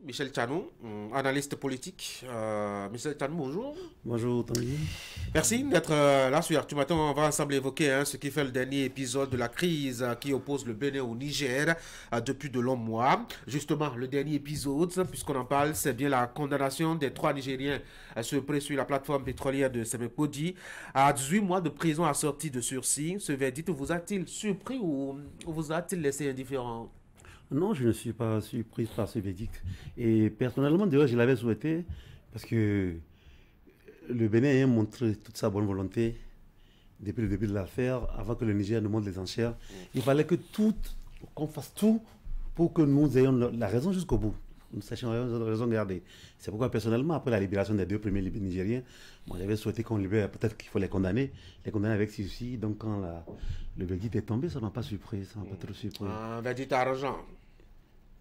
Michel Tchanou, analyste politique. Michel Tchanou, bonjour. Bonjour Tanguy. Merci d'être là sur Actu Matin. On va ensemble évoquer ce qui fait le dernier épisode de la crise qui oppose le Bénin au Niger depuis de longs mois. Justement, le dernier épisode, puisqu'on en parle, c'est bien la condamnation des 3 Nigériens surpris sur la plateforme pétrolière de Semekodi à 18 mois de prison assortie de sursis. Ce verdict vous a-t-il surpris ou vous a-t-il laissé indifférent? Non, je ne suis pas surprise par ce verdict. Et personnellement, d'ailleurs, je l'avais souhaité parce que le Bénin a montré toute sa bonne volonté depuis le début de l'affaire, avant que le Niger ne monte les enchères. Il fallait qu'on fasse tout pour que nous ayons la raison jusqu'au bout. Nous sachions la raison garder. C'est pourquoi personnellement, après la libération des 2 premiers Nigériens, moi j'avais souhaité qu'on libère, peut-être qu'il faut les condamner avec sursis. Donc quand le verdict est tombé, ça ne m'a pas surpris, ça m'a pas trop surpris. Un verdict arrangeant.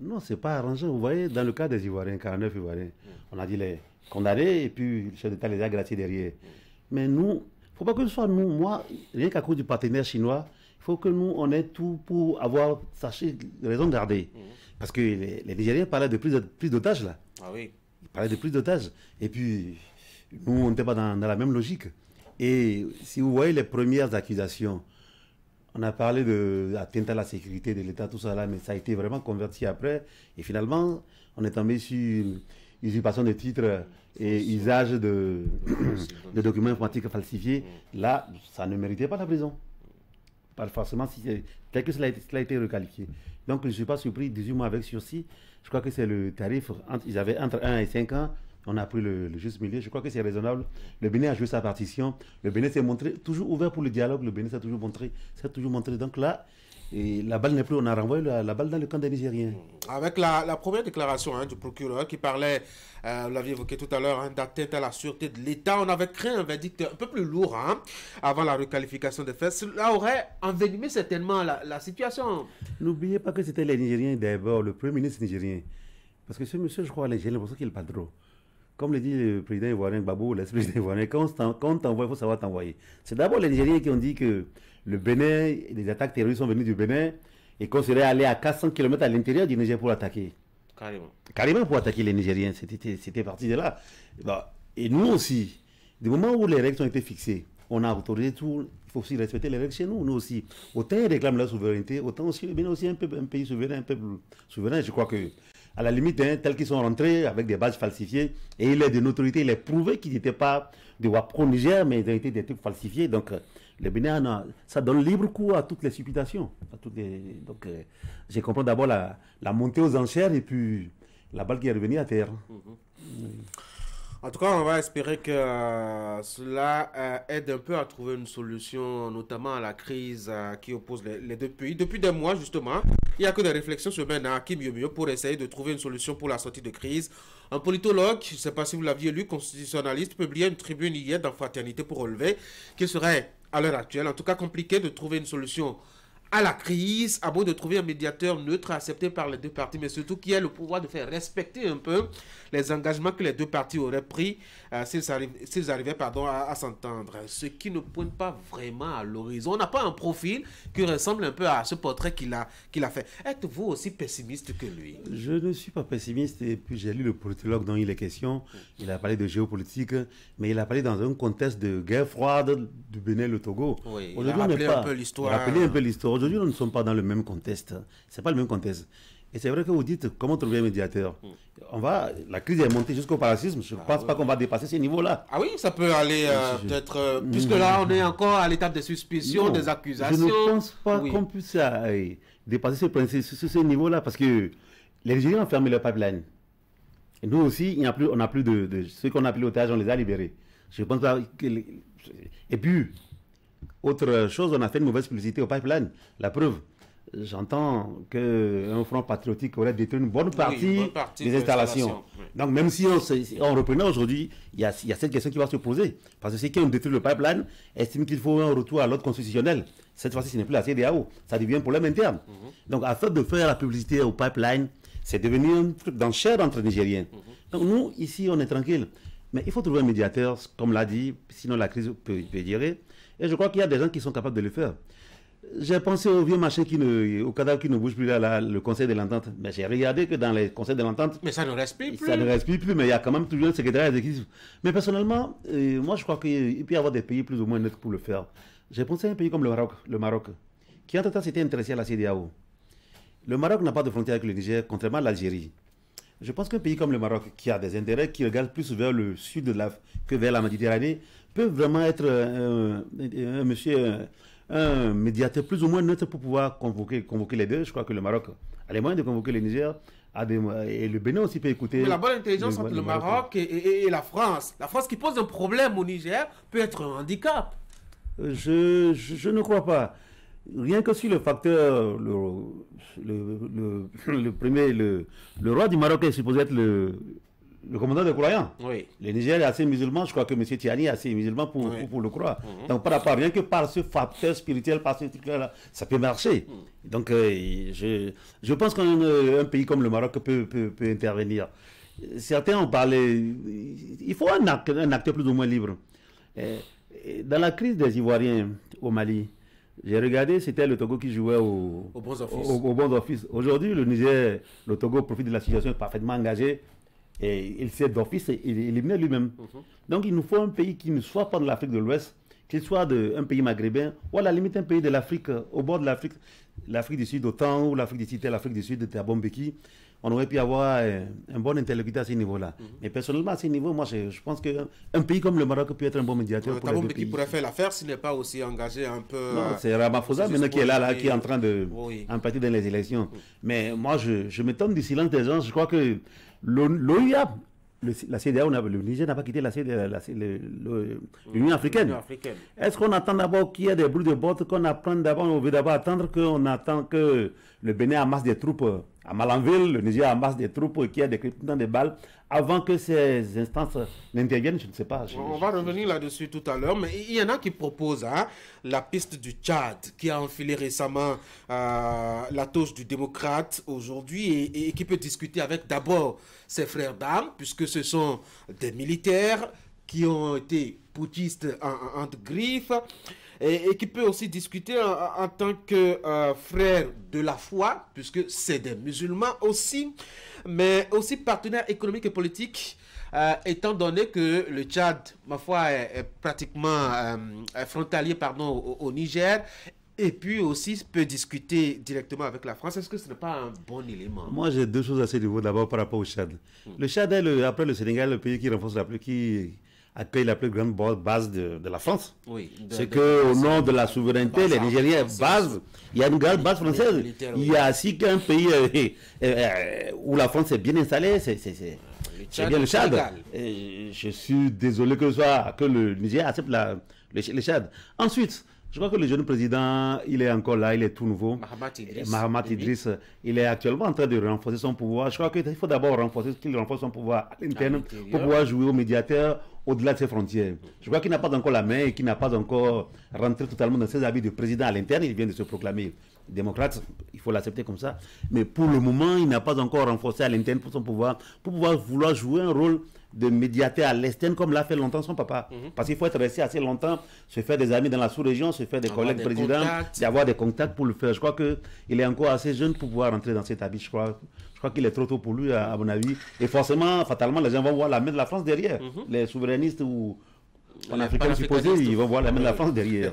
Non, c'est pas arrangeant. Vous voyez, dans le cas des Ivoiriens, 49 Ivoiriens, on a dit les condamnés et puis le chef d'État les a graciés derrière. Mais nous, il ne faut pas que ce soit nous, moi, rien qu'à cause du partenaire chinois, il faut que nous, on ait tout pour avoir, sachez, raison de garder. Parce que les Nigériens parlaient de plus d'otages là. Ah oui. Ils parlaient de plus d'otages. Et puis, nous, on n'était pas dans la même logique. Et si vous voyez les premières accusations, on a parlé d'atteinte à la sécurité de l'État, tout ça là, mais ça a été vraiment converti après. Et finalement, on est tombé sur usurpation de titres et usage de documents informatiques falsifiés. Là, ça ne méritait pas la prison. Pas forcément, tel que cela a été requalifié. Donc, je ne suis pas surpris, 18 mois avec sursis. Je crois que c'est le tarif, ils avaient entre 1 et 5 ans. On a pris le juste milieu. Je crois que c'est raisonnable. Le Bénin a joué sa partition. Le Bénin s'est montré toujours ouvert pour le dialogue. Le Bénin s'est toujours montré. Donc là, et la balle n'est plus. On a renvoyé la balle dans le camp des Nigériens. Avec la première déclaration du procureur qui parlait, vous l'aviez évoqué tout à l'heure, d'atteinte à la sûreté de l'État, on avait créé un verdict un peu plus lourd avant la requalification des faits. Cela aurait envenimé certainement la situation. N'oubliez pas que c'était les Nigériens d'abord, le premier ministre nigérien. Parce que ce monsieur, je crois, j'ai l'impression qu'il est pas trop. Comme le dit le président ivoirien Gbagbo, l'ex-président ivoirien, quand on t'envoie, il faut savoir t'envoyer. C'est d'abord les Nigériens qui ont dit que le Bénin, les attaques terroristes sont venues du Bénin et qu'on serait allé à 400 km à l'intérieur du Niger pour attaquer. Carrément. Carrément pour attaquer les Nigériens. C'était parti de là. Et nous aussi, du moment où les règles ont été fixées, on a autorisé tout. Il faut aussi respecter les règles chez nous. Nous aussi. Autant ils réclament la souveraineté, autant aussi le Bénin aussi un pays souverain, un peuple souverain. Je crois que à la limite, tels qu'ils sont rentrés avec des badges falsifiés, et il est de notoriété, il est prouvé qu'ils n'étaient pas de Wapro Niger, mais ils ont été des trucs falsifiés. Donc, le Bénin, ça donne libre cours à toutes les supputations. Donc, je comprends d'abord la montée aux enchères et puis la balle qui est revenue à terre. En tout cas, on va espérer que cela aide un peu à trouver une solution, notamment à la crise qui oppose les 2 pays. Depuis des mois, justement, il n'y a que des réflexions se mènent à Kim Yo-Yo pour essayer de trouver une solution pour la sortie de crise. Un politologue, je ne sais pas si vous l'aviez lu, constitutionnaliste, publiait une tribune hier dans Fraternité pour relever qu'il serait, à l'heure actuelle, en tout cas compliqué de trouver une solution à la crise, à bout de trouver un médiateur neutre accepté par les 2 parties, mais surtout qui ait le pouvoir de faire respecter un peu les engagements que les 2 parties auraient pris s'ils arrivaient à s'entendre. Ce qui ne pointe pas vraiment à l'horizon. On n'a pas un profil qui ressemble un peu à ce portrait qu'il a fait. Êtes-vous aussi pessimiste que lui? Je ne suis pas pessimiste et puis j'ai lu le politologue dont il est question. Il a parlé de géopolitique, mais il a parlé dans un contexte de guerre froide du Bénin et le Togo. Oui, il a rappelé un peu l'histoire. Il a rappelé un peu l'histoire. Aujourd'hui, nous ne sommes pas dans le même contexte. Ce n'est pas le même contexte. Et c'est vrai que vous dites comment trouver un médiateur. La crise est montée jusqu'au paroxysme. Je ne pense pas qu'on va dépasser ces niveaux-là. Ah oui, ça peut aller peut-être... puisque là, on est encore à l'étape des suspicions, des accusations. Je ne pense pas qu'on puisse dépasser ce niveau-là parce que les Nigériens ont fermé leur pipeline. Et nous aussi, on n'a plus de ceux qu'on a pris l'otage, on les a libérés. Je pense pas que... Et puis... Autre chose, on a fait une mauvaise publicité au pipeline. La preuve, j'entends qu'un front patriotique aurait détruit une bonne partie des installations. Oui. Donc même si on reprenait aujourd'hui, il y a cette question qui va se poser. Parce que ceux qui ont détruit le pipeline estiment qu'il faut un retour à l'ordre constitutionnel. Cette fois-ci, ce n'est plus la CEDEAO. Ça devient un problème interne. Donc afin de faire la publicité au pipeline, c'est devenu un truc d'enchère entre Nigériens. Donc nous, ici, on est tranquille. Mais il faut trouver un médiateur, comme l'a dit, sinon la crise peut durer. Et je crois qu'il y a des gens qui sont capables de le faire. J'ai pensé au vieux machin au cadavre qui ne bouge plus là, le conseil de l'entente. Mais j'ai regardé que dans les conseils de l'entente... Mais ça ne respire plus. Ça ne respire plus, mais il y a quand même toujours un secrétaire exécutif. Mais personnellement, moi je crois qu'il peut y avoir des pays plus ou moins neutres pour le faire. J'ai pensé à un pays comme le Maroc, qui entre-temps s'était intéressé à la CEDEAO. Le Maroc n'a pas de frontière avec le Niger, contrairement à l'Algérie. Je pense qu'un pays comme le Maroc, qui a des intérêts qui regardent plus vers le sud que vers la Méditerranée, peut vraiment être un médiateur plus ou moins neutre pour pouvoir convoquer les deux. Je crois que le Maroc a les moyens de convoquer le Niger, et le Bénin aussi peut écouter. Mais la bonne intelligence entre le Maroc et la France qui pose un problème au Niger, peut être un handicap. Je ne crois pas. Rien que sur le facteur, le roi du Maroc est supposé être le commandant des croyants. Oui. Le Niger est assez musulman, je crois que M. Tiani est assez musulman pour le croire. Donc par rapport, rien que par ce facteur spirituel, par ce truc-là, ça peut marcher. Donc je pense qu'un pays comme le Maroc peut intervenir. Certains ont parlé, il faut un acteur plus ou moins libre. Dans la crise des Ivoiriens au Mali, j'ai regardé, c'était le Togo qui jouait au bons office. Aujourd'hui, le Togo profite de la situation, est parfaitement engagé. Et il sait d'office, il élimine lui-même. Donc il nous faut un pays qui ne soit pas de l'Afrique de l'Ouest, qu'il soit un pays maghrébin, ou à la limite un pays de l'Afrique, au bord de l'Afrique du Sud, autant, ou l'Afrique du Sud, l'Afrique du Sud, de Thabo Mbeki. On aurait pu avoir un bon interlocuteur à ce niveau-là. Mais personnellement, à ce niveau, moi, je pense qu'un pays comme le Maroc peut être un bon médiateur pour les deux pays. Qui pourrait faire l'affaire s'il n'est pas aussi engagé un peu... Non, c'est Ramaphosa maintenant qui est là, qui est en train de partir dans les élections. Mais moi, je m'étonne du silence des gens. Je crois que l'OUA, la CEDEAO, le Niger n'a pas quitté l'Union africaine. Est-ce qu'on attend d'abord qu'il y ait des bruits de bottes, qu'on apprend d'abord, on veut d'abord attendre qu'on attend que le Bénin amasse des troupes à Malanville, le Niger amasse des troupes, qu'il y ait des dans des balles, avant que ces instances n'interviennent? Je ne sais pas. On va revenir là-dessus tout à l'heure, mais il y en a qui proposent la piste du Tchad, qui a enfilé récemment la touche du démocrate aujourd'hui et qui peut discuter avec d'abord ses frères d'armes, puisque ce sont des militaires qui ont été putschistes entre griffes, et qui peut aussi discuter en tant que frère de la foi, puisque c'est des musulmans aussi, mais aussi partenaires économiques et politiques, étant donné que le Tchad, ma foi, est pratiquement frontalier au Niger, et puis aussi peut discuter directement avec la France. Est-ce que ce n'est pas un bon élément? Moi, j'ai deux choses à ce niveau. D'abord, par rapport au Tchad. Le Tchad est, après le Sénégal, le pays qui renforce qui accueille la plus grande base de la France. Oui, c'est qu'au nom de la souveraineté, les Nigériens il y a une grande base française. Il y a aussi qu'un pays où la France est bien installée, c'est bien le Tchad. Je suis désolé que le Niger accepte le Tchad. Ensuite, je crois que le jeune président, il est encore là, il est tout nouveau. Mahamat Idriss, il est actuellement en train de renforcer son pouvoir. Je crois qu'il faut d'abord qu'il renforce son pouvoir à l'interne pour pouvoir jouer au médiateur au-delà de ses frontières. Je crois qu'il n'a pas encore la main et qu'il n'a pas encore rentré totalement dans ses habits de président à l'interne. Il vient de se proclamer démocrate, il faut l'accepter comme ça. Mais pour le moment, il n'a pas encore renforcé à l'interne pour son pouvoir, pour vouloir jouer un rôle de médiateur à l'externe comme l'a fait longtemps son papa. Parce qu'il faut être resté assez longtemps, se faire des amis dans la sous-région, se faire des collègues présidents, d'avoir des contacts pour le faire. Je crois qu'il est encore assez jeune pour pouvoir rentrer dans cet habit. Je crois qu'il est trop tôt pour lui, à mon avis. Et forcément, fatalement, les gens vont voir la main de la France derrière. Les souverainistes ou en africain supposé, ils vont voir la main de la France derrière.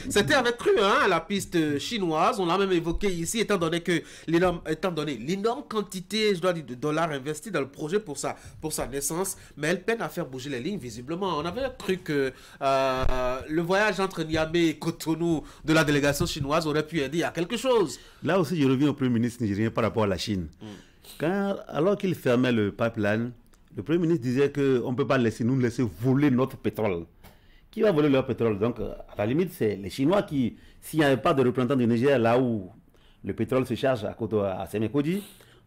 C'était avec cru, la piste chinoise. On l'a même évoqué ici, étant donné l'énorme quantité, je dois dire, de dollars investis dans le projet pour sa naissance, mais elle peine à faire bouger les lignes, visiblement. On avait cru que le voyage entre Niamey et Cotonou de la délégation chinoise aurait pu aider à quelque chose. Là aussi, je reviens au Premier ministre nigérien par rapport à la Chine. Alors qu'il fermait le pipeline, le Premier ministre disait qu'on ne peut pas nous laisser voler notre pétrole. Qui va voler leur pétrole? Donc, à la limite, c'est les Chinois qui, s'il n'y avait pas de représentant du Niger là où le pétrole se charge à Sémékodi,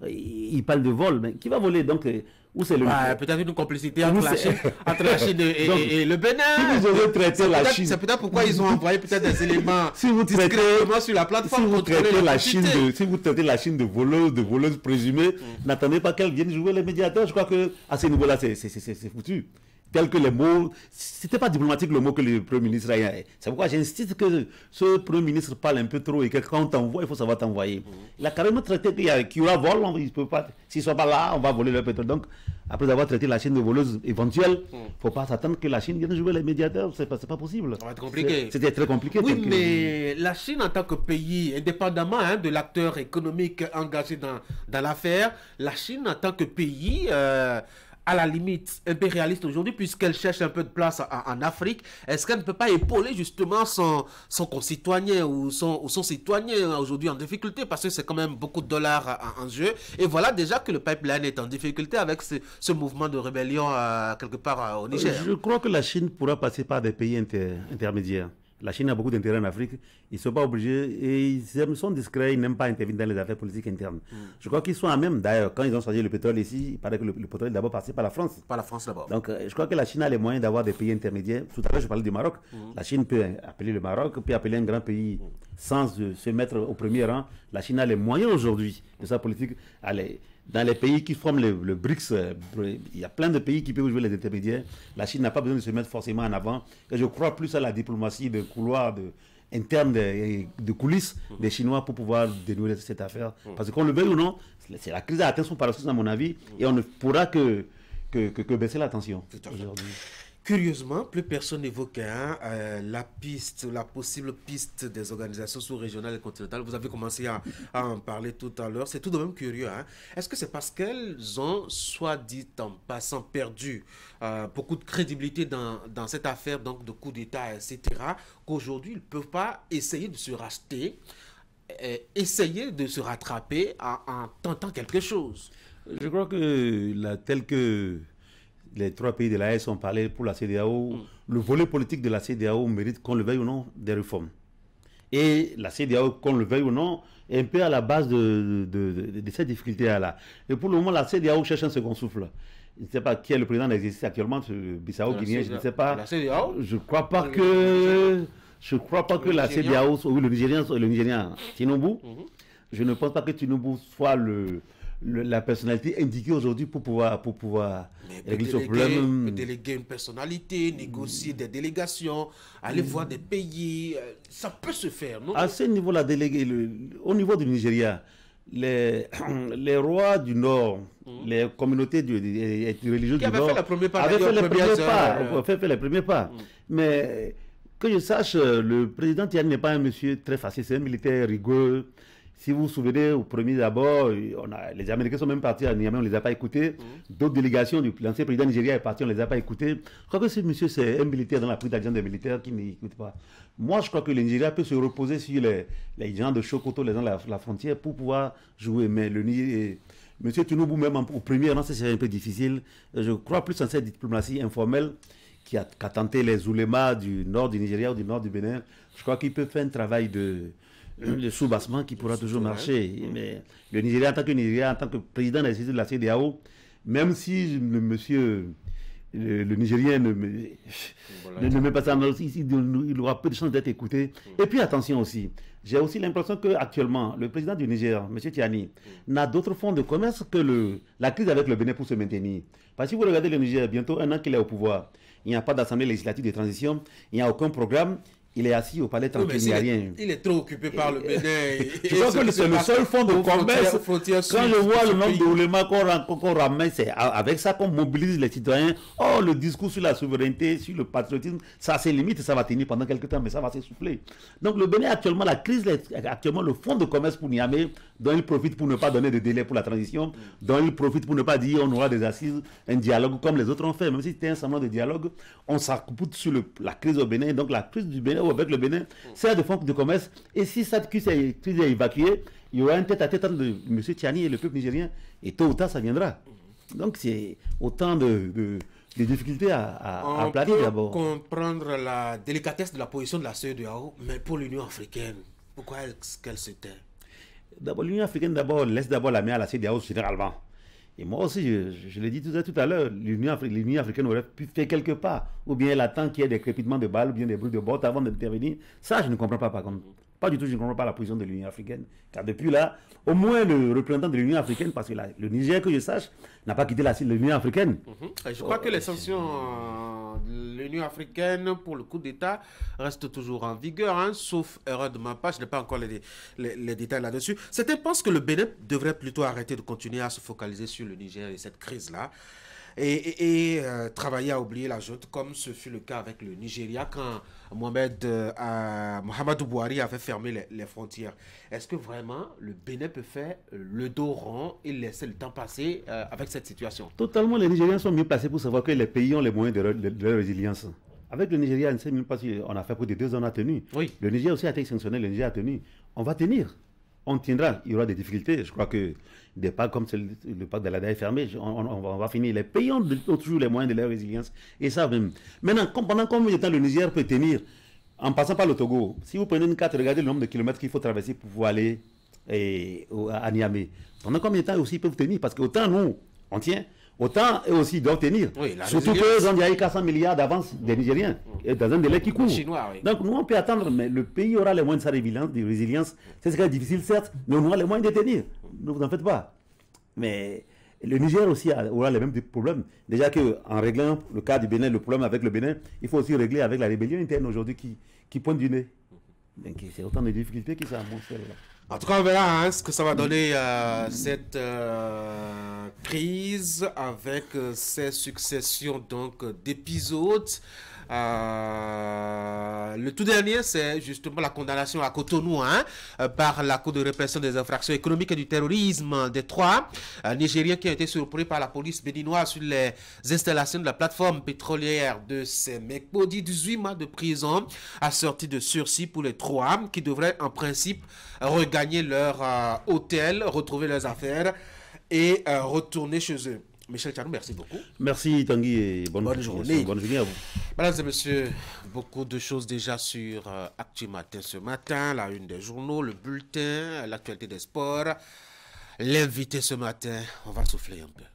ils parlent de vol. Mais qui va voler? Donc, où c'est le... peut-être une complicité entre la Chine et le Bénin. Si vous avez traité la Chine... C'est peut-être pourquoi ils ont envoyé peut-être des éléments discrètement sur la plateforme. Si vous traitez la Chine de voleuse présumée, n'attendez pas qu'elle vienne jouer les médiateurs. Je crois qu'à ce niveau-là, c'est foutu. tel que les mots, c'était pas diplomatique le mot que le Premier ministre a. C'est pourquoi j'insiste que ce Premier ministre parle un peu trop et que quand on t'envoie, il faut savoir t'envoyer. Il a carrément traité qu'il y aura vol, il ne peut pas, s'ils ne sont pas là, on va voler leur pétrole. Donc, après avoir traité la Chine de voleuse éventuelle, il ne faut pas s'attendre que la Chine vienne jouer les médiateurs, c'est pas possible. Ça va être compliqué. C'était très compliqué. Oui, mais la Chine en tant que pays, indépendamment de l'acteur économique engagé dans l'affaire, la Chine en tant que pays, à la limite impérialiste aujourd'hui, puisqu'elle cherche un peu de place en Afrique, est-ce qu'elle ne peut pas épauler justement son concitoyen ou son citoyen aujourd'hui en difficulté, parce que c'est quand même beaucoup de dollars en jeu, et voilà déjà que le pipeline est en difficulté avec ce mouvement de rébellion quelque part au Niger. Je crois que la Chine pourra passer par des pays intermédiaires. La Chine a beaucoup d'intérêt en Afrique. Ils ne sont pas obligés et ils sont discrets. Ils n'aiment pas intervenir dans les affaires politiques internes. Je crois qu'ils sont à même. D'ailleurs, quand ils ont choisi le pétrole ici, il paraît que le pétrole est d'abord passé par la France. Par la France d'abord. Donc, je crois que la Chine a les moyens d'avoir des pays intermédiaires. Tout à l'heure, je parlais du Maroc. La Chine peut appeler le Maroc, peut appeler un grand pays sans se mettre au premier rang. La Chine a les moyens aujourd'hui de sa politique. Dans les pays qui forment le BRICS, il y a plein de pays qui peuvent jouer les intermédiaires. La Chine n'a pas besoin de se mettre forcément en avant. Et je crois plus à la diplomatie de couloir interne de coulisses des Chinois pour pouvoir dénouer cette affaire. Parce qu'on le veuille ou non, c'est la crise a atteint son paroxysme à mon avis et on ne pourra que baisser la tension aujourd'hui. Curieusement, plus personne n'évoque la possible piste des organisations sous-régionales et continentales. Vous avez commencé à en parler tout à l'heure. C'est tout de même curieux. Est-ce que c'est parce qu'elles ont, soit dit en passant, perdu beaucoup de crédibilité dans cette affaire donc de coup d'État, etc., qu'aujourd'hui, ils ne peuvent pas essayer de se racheter, essayer de se rattraper en tentant quelque chose? Je crois que tel que les trois pays de l'AES ont parlé pour la CEDEAO, le volet politique de la CEDEAO mérite, qu'on le veuille ou non, des réformes. Et la CEDEAO, qu'on le veuille ou non, est un peu à la base de cette difficulté-là. Et pour le moment, la CEDEAO cherche un second souffle. Je ne sais pas qui est le président d'exercice actuellement, Bissau Guinéen, je ne sais pas. La CEDEAO? Je ne crois pas que la CEDEAO, ou le Nigérien Tinubu, je ne pense pas que Tinubu soit la personnalité indiquée aujourd'hui pour pouvoir régler ce problème. Peut déléguer une personnalité, négocier des délégations, aller voir des pays, ça peut se faire, non? À ce niveau-là, au niveau du Nigeria, les rois du Nord, les communautés religieuses du Nord avaient fait les premiers pas. Mais que je sache, le président Tiani n'est pas un monsieur très facile, c'est un militaire rigoureux. Si vous vous souvenez, au premier abord, les Américains sont même partis à Niamey, on ne les a pas écoutés. D'autres délégations, l'ancien président nigérien est parti, on ne les a pas écoutés. Je crois que ce monsieur, c'est un militaire dans la prise d'agent des militaires qui n'écoute pas. Moi, je crois que le Nigeria peut se reposer sur les gens de Sokoto, les gens de la frontière, pour pouvoir jouer. Mais le Nigeria, monsieur Tinubu, même au premier rang, c'est un peu difficile. Je crois plus en cette diplomatie informelle qui a tenté les oulémas du nord du Nigeria ou du nord du Bénin. Je crois qu'il peut faire un travail de sous-bassement qui pourra toujours marcher. Mais le Nigeria, en tant que président de la CEDEAO, même si le Nigérien ne met pas ça en ordre, il aura peu de chances d'être écouté. Et puis attention aussi, j'ai aussi l'impression qu'actuellement, le président du Niger, M. Tiani, n'a d'autre fonds de commerce que la crise avec le Bénin pour se maintenir. Parce que si vous regardez le Niger, bientôt un an qu'il est au pouvoir, il n'y a pas d'assemblée législative de transition, il n'y a aucun programme. Il est assis au palais tranquille, il n'y a rien. Il est trop occupé par le Bénin. Je crois que c'est le seul fonds de commerce. Quand je vois le nombre d'oulémas qu'on ramène, c'est avec ça qu'on mobilise les citoyens. Oh, le discours sur la souveraineté, sur le patriotisme, ça a ses limites, ça va tenir pendant quelques temps, mais ça va s'essouffler. Donc le Bénin, actuellement, la crise, actuellement, le fonds de commerce pour Niamey, dont il profite pour ne pas donner de délai pour la transition, dont il profite pour ne pas dire on aura des assises, un dialogue comme les autres ont fait. Même si c'était un semblant de dialogue, on s'accoupe sur la crise au Bénin. Donc la crise du Bénin avec le Bénin sert de fonds de commerce. Et si cette crise est évacuée, il y aura un tête-à-tête entre M. Tiani et le peuple nigérien. Et tôt ou tard, ça viendra. Donc c'est autant de difficultés à planer d'abord. On peut comprendre la délicatesse de la position de la CEDEAO, mais pour l'Union africaine, pourquoi est-ce qu'elle se tait? D'abord, l'Union africaine laisse d'abord la main à la CEDEAO généralement. Et moi aussi, je l'ai dit tout à l'heure, l'Union africaine aurait pu faire quelque part. Ou bien elle attend qu'il y ait des crépitements de balles, ou bien des bruits de bottes avant d'intervenir. Ça, je ne comprends pas par contre. Pas du tout, je ne comprends pas la position de l'Union africaine. Car depuis là, au moins le représentant de l'Union africaine, parce que le Niger, que je sache, n'a pas quitté l'Union africaine. Je crois que les sanctions de l'Union africaine pour le coup d'État restent toujours en vigueur, hein, sauf erreur de ma part, je n'ai pas encore les détails là-dessus. Certains pensent que le Bénin devrait plutôt arrêter de continuer à se focaliser sur le Niger et cette crise-là. Et travailler à oublier la junte, comme ce fut le cas avec le Nigeria quand Mohamedou Buhari avait fermé les frontières. Est-ce que vraiment le Bénin peut faire le dos rond et laisser le temps passer avec cette situation? Totalement, les Nigériens sont mieux placés pour savoir que les pays ont les moyens de leur résilience. Avec le Nigeria, on ne sait même pas si on a fait plus de 2 ans, on a tenu. Oui. Le Niger aussi a été sanctionné, le Niger a tenu. On va tenir. On tiendra. Il y aura des difficultés. Je crois que des packs comme le pacte de l'ADA est fermé, on va finir. Les pays ont toujours les moyens de leur résilience. Et ça même. Maintenant, pendant combien de temps le Niger peut tenir en passant par le Togo? Si vous prenez une carte, regardez le nombre de kilomètres qu'il faut traverser pour pouvoir aller à Niamey. Pendant combien de temps aussi ils peuvent tenir? Parce qu'autant nous, on tient, autant eux aussi doivent tenir. Oui, surtout qu'eux ont déjà 400 milliards d'avance des Nigériens, dans un délai qui court. Chinois, oui. Donc nous, on peut attendre, mais le pays aura les moyens de sa résilience. C'est ce qui est difficile, certes, mais on aura les moyens de tenir. Ne vous en faites pas. Mais le Niger aussi aura les mêmes problèmes. Déjà qu'en réglant le cas du Bénin, le problème avec le Bénin, il faut aussi régler avec la rébellion interne aujourd'hui qui pointe du nez. Donc c'est autant de difficultés qui s'annoncent là. En tout cas, on verra ce que ça va donner cette crise avec ces successions d'épisodes. Le tout dernier, c'est justement la condamnation à Cotonou par la Cour de répression des infractions économiques et du terrorisme des 3 Nigériens qui ont été surpris par la police béninoise sur les installations de la plateforme pétrolière de Semekpo. 18 mois de prison assortis de sursis pour les 3 qui devraient en principe regagner leur hôtel, retrouver leurs affaires et retourner chez eux. Michel Tchanou, merci beaucoup. Merci Tanguy et bonne journée. Bonne journée à vous. Mesdames et messieurs, beaucoup de choses déjà sur Actu Matin ce matin, la une des journaux, le bulletin, l'actualité des sports. L'invité ce matin, on va souffler un peu.